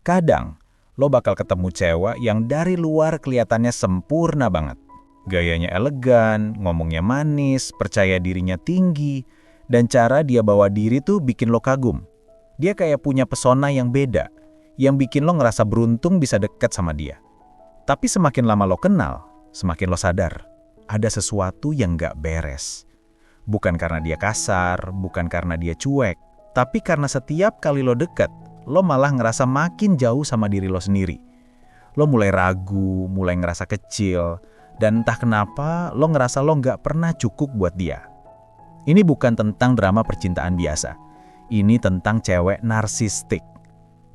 Kadang, lo bakal ketemu cewek yang dari luar kelihatannya sempurna banget. Gayanya elegan, ngomongnya manis, percaya dirinya tinggi, dan cara dia bawa diri tuh bikin lo kagum. Dia kayak punya pesona yang beda, yang bikin lo ngerasa beruntung bisa deket sama dia. Tapi semakin lama lo kenal, semakin lo sadar, ada sesuatu yang gak beres. Bukan karena dia kasar, bukan karena dia cuek, tapi karena setiap kali lo deket, lo malah ngerasa makin jauh sama diri lo sendiri. Lo mulai ragu, mulai ngerasa kecil, dan entah kenapa lo ngerasa lo nggak pernah cukup buat dia. Ini bukan tentang drama percintaan biasa. Ini tentang cewek narsistik.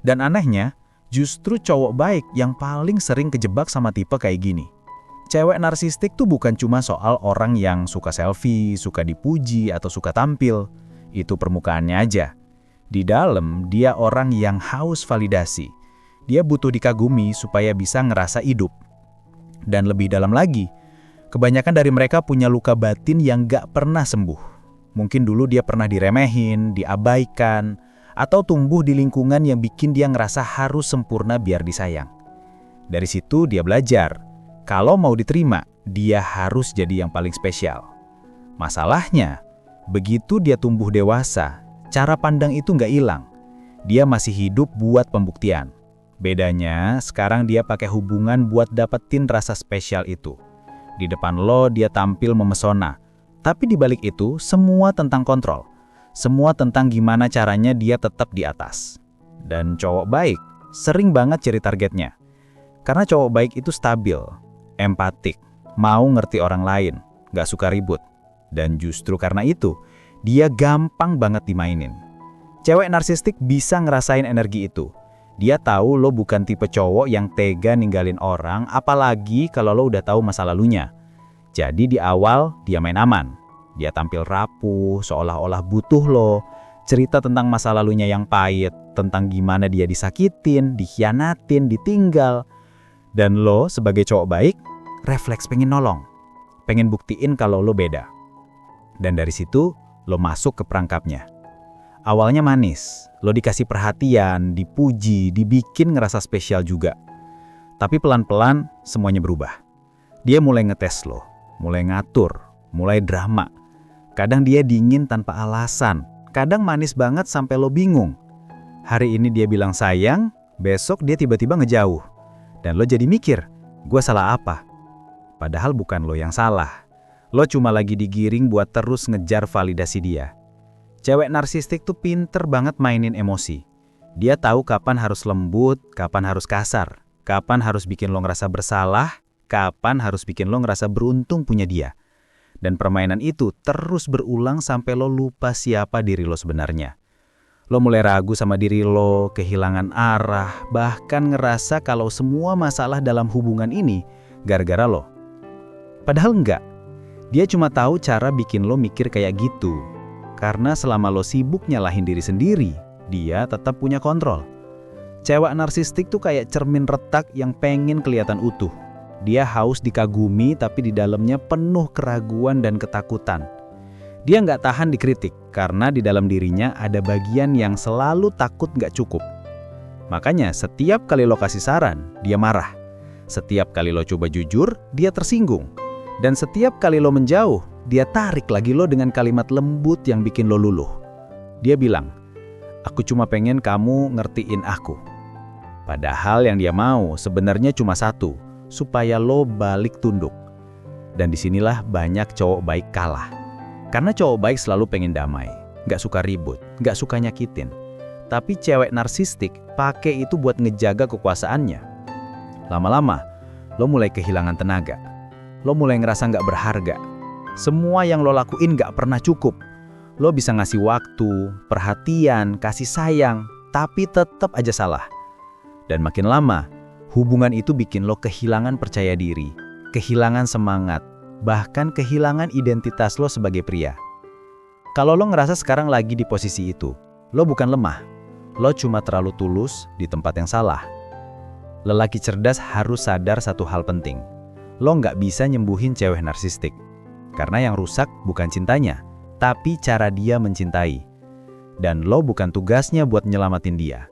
Dan anehnya, justru cowok baik yang paling sering kejebak sama tipe kayak gini. Cewek narsistik tuh bukan cuma soal orang yang suka selfie, suka dipuji, atau suka tampil. Itu permukaannya aja. Di dalam, dia orang yang haus validasi. Dia butuh dikagumi supaya bisa ngerasa hidup. Dan lebih dalam lagi, kebanyakan dari mereka punya luka batin yang gak pernah sembuh. Mungkin dulu dia pernah diremehin, diabaikan, atau tumbuh di lingkungan yang bikin dia ngerasa harus sempurna biar disayang. Dari situ dia belajar, kalau mau diterima, dia harus jadi yang paling spesial. Masalahnya, begitu dia tumbuh dewasa, cara pandang itu nggak hilang. Dia masih hidup buat pembuktian. Bedanya, sekarang dia pakai hubungan buat dapetin rasa spesial itu. Di depan lo, dia tampil memesona. Tapi di balik itu, semua tentang kontrol. Semua tentang gimana caranya dia tetap di atas. Dan cowok baik sering banget cari targetnya. Karena cowok baik itu stabil, empatik, mau ngerti orang lain, nggak suka ribut. Dan justru karena itu, dia gampang banget dimainin. Cewek narsistik bisa ngerasain energi itu. Dia tahu lo bukan tipe cowok yang tega ninggalin orang, apalagi kalau lo udah tahu masa lalunya. Jadi di awal, dia main aman. Dia tampil rapuh, seolah-olah butuh lo. Cerita tentang masa lalunya yang pahit, tentang gimana dia disakitin, dikhianatin, ditinggal. Dan lo sebagai cowok baik, refleks pengen nolong. Pengen buktiin kalau lo beda. Dan dari situ, lo masuk ke perangkapnya. Awalnya manis, lo dikasih perhatian, dipuji, dibikin ngerasa spesial juga. Tapi pelan-pelan semuanya berubah. Dia mulai ngetes lo, mulai ngatur, mulai drama. Kadang dia dingin tanpa alasan, kadang manis banget sampai lo bingung. Hari ini dia bilang sayang, besok dia tiba-tiba ngejauh. Dan lo jadi mikir, gue salah apa? Padahal bukan lo yang salah. Lo cuma lagi digiring buat terus ngejar validasi dia. Cewek narsistik tuh pinter banget mainin emosi. Dia tahu kapan harus lembut, kapan harus kasar, kapan harus bikin lo ngerasa bersalah, kapan harus bikin lo ngerasa beruntung punya dia. Dan permainan itu terus berulang sampai lo lupa siapa diri lo sebenarnya. Lo mulai ragu sama diri lo, kehilangan arah, bahkan ngerasa kalau semua masalah dalam hubungan ini gara-gara lo. Padahal enggak. Dia cuma tahu cara bikin lo mikir kayak gitu. Karena selama lo sibuk nyalahin diri sendiri, dia tetap punya kontrol. Cewek narsistik tuh kayak cermin retak yang pengen kelihatan utuh. Dia haus dikagumi tapi di dalamnya penuh keraguan dan ketakutan. Dia nggak tahan dikritik karena di dalam dirinya ada bagian yang selalu takut nggak cukup. Makanya setiap kali lo kasih saran, dia marah. Setiap kali lo coba jujur, dia tersinggung. Dan setiap kali lo menjauh, dia tarik lagi lo dengan kalimat lembut yang bikin lo luluh. Dia bilang, aku cuma pengen kamu ngertiin aku. Padahal yang dia mau sebenarnya cuma satu, supaya lo balik tunduk. Dan disinilah banyak cowok baik kalah. Karena cowok baik selalu pengen damai, gak suka ribut, gak suka nyakitin. Tapi cewek narsistik pakai itu buat ngejaga kekuasaannya. Lama-lama, lo mulai kehilangan tenaga. Lo mulai ngerasa gak berharga. Semua yang lo lakuin gak pernah cukup. Lo bisa ngasih waktu, perhatian, kasih sayang, tapi tetap aja salah. Dan makin lama, hubungan itu bikin lo kehilangan percaya diri, kehilangan semangat, bahkan kehilangan identitas lo sebagai pria. Kalau lo ngerasa sekarang lagi di posisi itu, lo bukan lemah. Lo cuma terlalu tulus di tempat yang salah. Lelaki cerdas harus sadar satu hal penting. Lo nggak bisa nyembuhin cewek narsistik. Karena yang rusak bukan cintanya, tapi cara dia mencintai. Dan lo bukan tugasnya buat nyelamatin dia.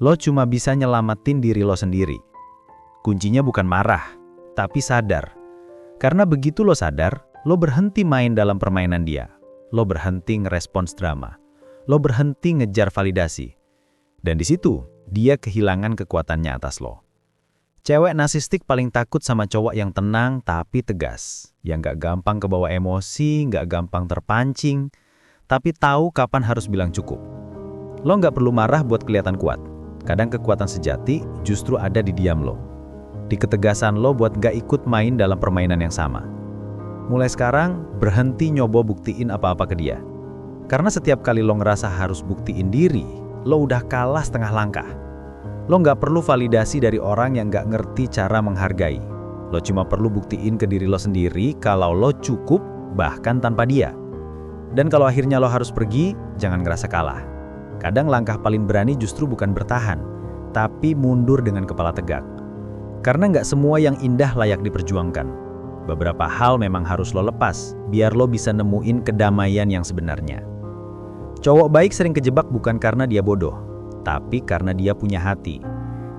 Lo cuma bisa nyelamatin diri lo sendiri. Kuncinya bukan marah, tapi sadar. Karena begitu lo sadar, lo berhenti main dalam permainan dia. Lo berhenti ngerespons drama. Lo berhenti ngejar validasi. Dan di situ, dia kehilangan kekuatannya atas lo. Cewek narsistik paling takut sama cowok yang tenang tapi tegas. Yang gak gampang kebawa emosi, gak gampang terpancing, tapi tahu kapan harus bilang cukup. Lo gak perlu marah buat kelihatan kuat. Kadang kekuatan sejati justru ada di diam lo. Di ketegasan lo buat gak ikut main dalam permainan yang sama. Mulai sekarang, berhenti nyoba buktiin apa-apa ke dia. Karena setiap kali lo ngerasa harus buktiin diri, lo udah kalah setengah langkah. Lo nggak perlu validasi dari orang yang nggak ngerti cara menghargai. Lo cuma perlu buktiin ke diri lo sendiri kalau lo cukup bahkan tanpa dia. Dan kalau akhirnya lo harus pergi, jangan ngerasa kalah. Kadang langkah paling berani justru bukan bertahan, tapi mundur dengan kepala tegak. Karena nggak semua yang indah layak diperjuangkan. Beberapa hal memang harus lo lepas, biar lo bisa nemuin kedamaian yang sebenarnya. Cowok baik sering kejebak bukan karena dia bodoh, tapi karena dia punya hati.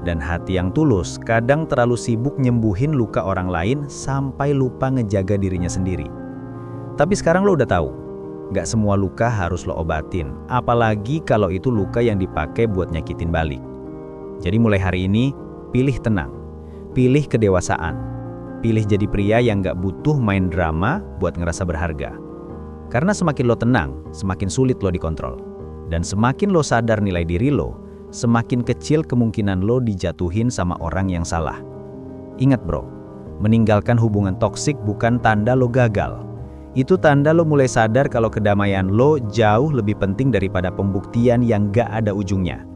Dan hati yang tulus kadang terlalu sibuk nyembuhin luka orang lain sampai lupa ngejaga dirinya sendiri. Tapi sekarang lo udah tahu, gak semua luka harus lo obatin, apalagi kalau itu luka yang dipakai buat nyakitin balik. Jadi mulai hari ini, pilih tenang, pilih kedewasaan, pilih jadi pria yang gak butuh main drama buat ngerasa berharga. Karena semakin lo tenang, semakin sulit lo dikontrol. Dan semakin lo sadar nilai diri lo, semakin kecil kemungkinan lo dijatuhin sama orang yang salah. Ingat bro, meninggalkan hubungan toksik bukan tanda lo gagal. Itu tanda lo mulai sadar kalau kedamaian lo jauh lebih penting daripada pembuktian yang gak ada ujungnya.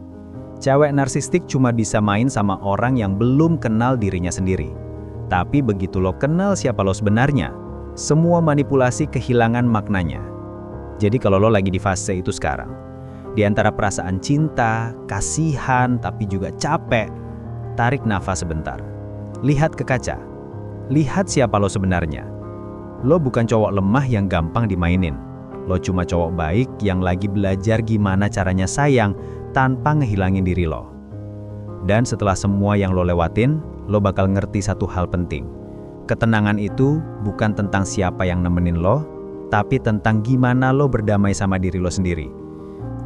Cewek narsistik cuma bisa main sama orang yang belum kenal dirinya sendiri. Tapi begitu lo kenal siapa lo sebenarnya, semua manipulasi kehilangan maknanya. Jadi kalau lo lagi di fase itu sekarang, di antara perasaan cinta, kasihan, tapi juga capek, tarik nafas sebentar. Lihat ke kaca. Lihat siapa lo sebenarnya. Lo bukan cowok lemah yang gampang dimainin. Lo cuma cowok baik yang lagi belajar gimana caranya sayang tanpa ngehilangin diri lo. Dan setelah semua yang lo lewatin, lo bakal ngerti satu hal penting. Ketenangan itu bukan tentang siapa yang nemenin lo, tapi tentang gimana lo berdamai sama diri lo sendiri.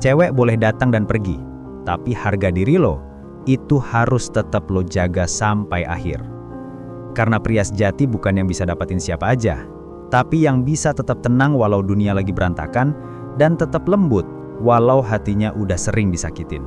Cewek boleh datang dan pergi, tapi harga diri lo, itu harus tetap lo jaga sampai akhir. Karena pria sejati bukan yang bisa dapatin siapa aja, tapi yang bisa tetap tenang walau dunia lagi berantakan, dan tetap lembut walau hatinya udah sering disakitin.